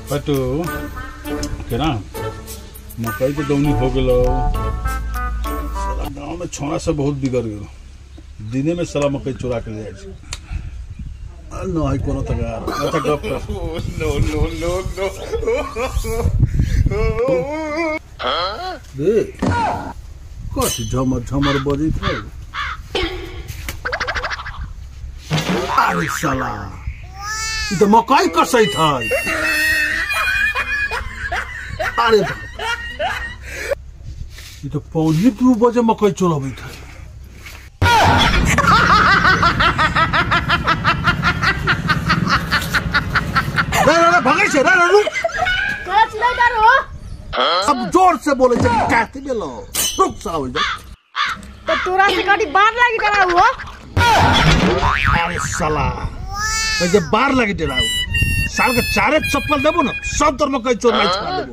पटू केना मकई के दौनी हो गलो। साला गांव में छोड़ा से बहुत बिगड़ गयो। दिने में साला मकई चुरा के ले जाए न है कोनो तगार। अच्छा गप कर। नो दे कथी झमर झमर बजित है। अरे साला ई तो मकई कसैत है। अरे ये तो 1:45 बजे मकई चोरबैत है। भागे से अब जोर से बोले कहते बेलो रुक साव तो तोरा से गाड़ी बार लागी डरा हुआ। अरे साला जब बार लगी डराऊ साल के चारे चप्पल देबो ना सब तोर मकई चोर नहीं छोड़ देबो।